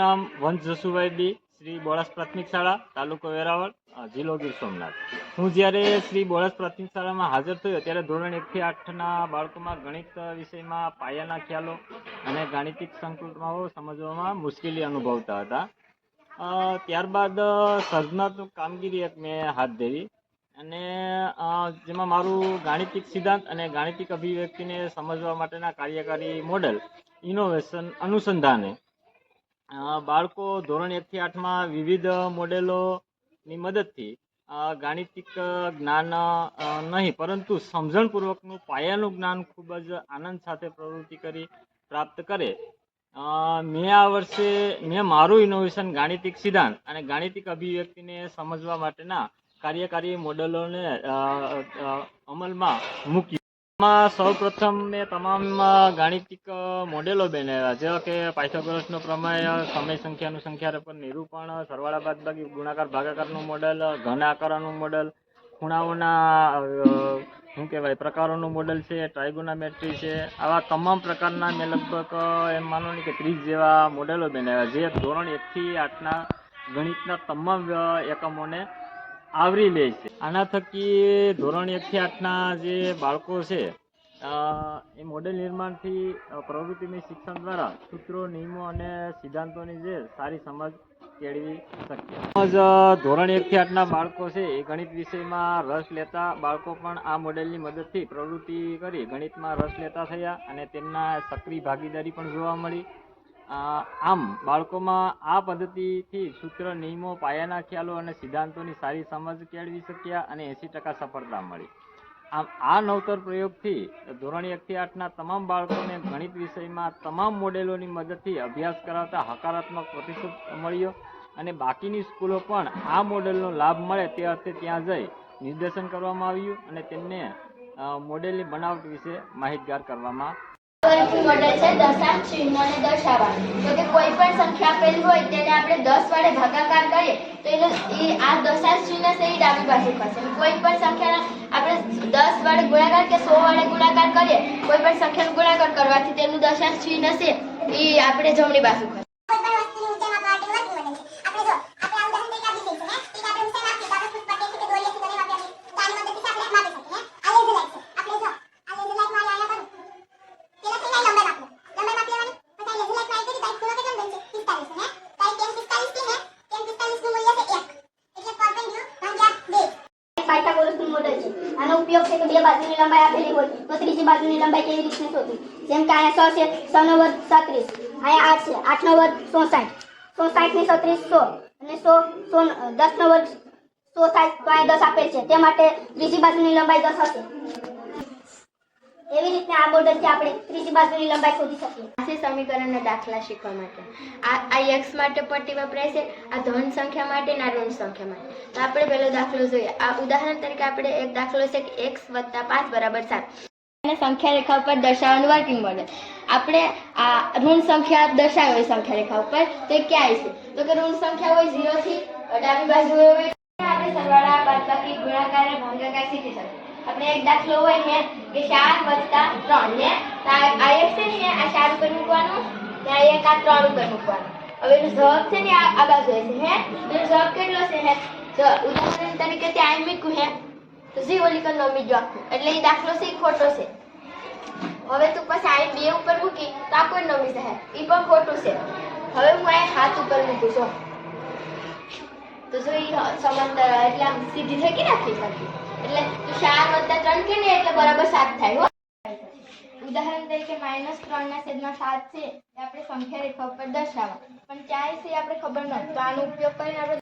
નામ વંશ જસુભાઈ ડી, શ્રી બોળસ પ્રાથમિક શાળા, તાલુકો વેરાવળ, જિલ્લો ગીર સોમનાથ. હું જ્યારે શ્રી બોળસ પ્રાથમિક શાળામાં હાજર થયો ત્યારે ધોરણ 1 થી 8ના બાળકોમાં ગણિત વિષયમાં પાયાના ખ્યાલો અને ગાણિતિક સંકલ્પનાઓ સમજવામાં મુશ્કેલી અનુભવતા હતા. ત્યારબાદ સર્જનાત્મક કામગીરી એક મેં હાથ ધરી અને જેમાં મારું ગાણિતિક સિદ્ધાંત અને ગાણિતિક અભિવ્યક્તિને સમજવા માટેના કાર્યકારી મોડેલ ઇનોવેશન અનુસંધાને બાળકો ધોરણ 1 થી 8માં વિવિધ મોડેલોની મદદથી ગાણિતિક જ્ઞાન નહીં પરંતુ સમજણપૂર્વકનું પાયાનું જ્ઞાન ખૂબ જ આનંદ સાથે પ્રવૃત્તિ કરી પ્રાપ્ત કરે. મેં આ વર્ષે મારું ઇનોવેશન ગાણિતિક સિદ્ધાંત અને ગાણિતિક અભિવ્યક્તિને સમજવા માટેના કાર્યકારી મોડેલોને અમલમાં મૂક્યું. એમાં સૌપ્રથમ મેં તમામ ગાણિતિક મોડેલો બનાવ્યા, જેવા કે પાયથાગોરસનો પ્રમેય, સમય સંખ્યાનું સંખ્યારૂપ નિરૂપણ, સરવાળા બાદબાકી ગુણાકાર ભાગાકારનું મોડેલ, ઘન આકારોનું મોડેલ, ખૂણાઓના પ્રકારોનું મોડેલ છે, ટ્રાયગોનોમેટ્રી છે. આવા તમામ પ્રકારના મેં લગભગ એમ માનો ને કે 30 જેવા મોડેલો બનાવ્યા, જે ધોરણ 1 થી 8ના ગણિતના તમામ એકમોને આવરી લે છે. આના થકી ધોરણ 1 થી 8ના જે બાળકો છે એ મોડેલ નિર્માણથી પ્રવૃત્તિની શિક્ષણ દ્વારા સૂત્રો, નિયમો અને સિદ્ધાંતોની જે સારી સમજ કેળવી શકીએ. ધોરણ 1 થી 8ના બાળકો છે એ ગણિત વિષયમાં રસ લેતા બાળકો પણ આ મોડેલની મદદથી પ્રવૃત્તિ કરી ગણિતમાં રસ લેતા થયા અને તેમના સક્રિય ભાગીદારી પણ જોવા મળી. આમ બાળકોમાં આ પદ્ધતિથી સૂત્ર, નિયમો, પાયાના ખ્યાલો અને સિદ્ધાંતોની સારી સમજ કેળવી શક્યા અને 80% સફળતા મળી. આમ આ નવતર પ્રયોગથી ધોરણ 1 થી 8ના તમામ બાળકોને ગણિત વિષયમાં તમામ મોડેલોની મદદથી અભ્યાસ કરાવતા હકારાત્મક પ્રતિસાદ મળ્યો અને બાકીની સ્કૂલો પણ આ મોડેલનો લાભ મળે તે અર્થે ત્યાં જઈ નિર્દેશન કરવામાં આવ્યું અને તેમને મોડેલની બનાવટ વિશે માહિતગાર કરવામાં મોડેલ છે દશાંશ ચિહ્નને દર્શાવવાનું. તો કે કોઈ પણ સંખ્યા આપેલી હોય તેને આપણે 10 વડે ભાગાકાર કરીએ તો આ દશાંશ ચિહ્ન છે એ ડાબી બાજુ ખસે. કોઈ પણ સંખ્યાને આપણે 10 વડે ગુણાકાર કે 100 વડે ગુણાકાર કરીએ, કોઈ પણ સંખ્યાનો ગુણાકાર કરવાથી તેનું દશાંશ ચિહ્ન છે એ આપણે જમણી બાજુ ખસે. પાયથાગોરસનું મોડેલ છે. આનો ઉપયોગ છે કે બે બાજુની લંબાઈ આપેલી હોય તો ત્રીજી બાજુની લંબાઈ કેવી રીતે શોધવી. જેમ કે અહીંયા 6 છે, 6 નો વર્ગ 36, અહીંયા 8 છે, 8 નો વર્ગ 160, 160 ની 36 100 અને 10 નો વર્ગ 100 થાય તો અહીંયા 10 આપેલ છે, તે માટે ત્રીજી બાજુની લંબાઈ 10 હશે. એવી રીતે આ મોડેલથી આપણે ત્રીજી બાજુની લંબાઈ શોધી શકીએ. આ સમીકરણના દાખલા શીખવા માટે આ x માટે પટ્ટી વપરાય છે, આ ધન સંખ્યા માટે અને આ ઋણ સંખ્યા માટે. તો આપણે પહેલો દાખલો જોઈએ. આ ઉદાહરણ તરીકે આપણે એક દાખલો છે કે x + 5 = 7 અને સંખ્યા રેખા ઉપર દર્શાવવાનું વર્કિંગ મોડેલ. આપણે આ ઋણ સંખ્યા દર્શાવી હોય સંખ્યા રેખા ઉપર તો એ ક્યાં છે? તો કે ઋણ સંખ્યા હોય 0 થી ડાબી બાજુ હોય. આપણે સરવાળા, બાદબાકી, ગુણાકાર અને ભાગાકાર શીખી શકીએ. આપણે એક દાખલો હોય ને કે 4 + 3 ને આ x છે ને આ 4 ઉપર મૂકવાનું, ત્યાં એક આ 3 ઉપર મૂકવાનું. હવે એનો જવાબ છે ને આ બાજુ છે હે, તો જવાબ કેટલો છે હે? જો ઉદાહરણ તરીકે ત્યાં મૂક્યું હે તો જે ઓલી કર નમી જો આખું, એટલે એ દાખલો છે ખોટો છે. હવે તું પછી આ 2 ઉપર મૂકી તો આ કોઈ નમી છે, એ પણ ખોટું છે. હવે હું આ 7 ઉપર મૂકું છું તો જો એ સમાંતર એટલે આમ સીધી થઈ કે રાખી શકીએ. એટલે 4 + 3 કે ને એટલે બરાબર 7 થાય. ઉદાહરણ તરીકે -3/7 છે એ આપણે સંખ્યા રેખા ઉપર દર્શાવવા, પણ ક્યાંય છે આપણે ખબર નથી. તો આનો ઉપયોગ કરીને આપણે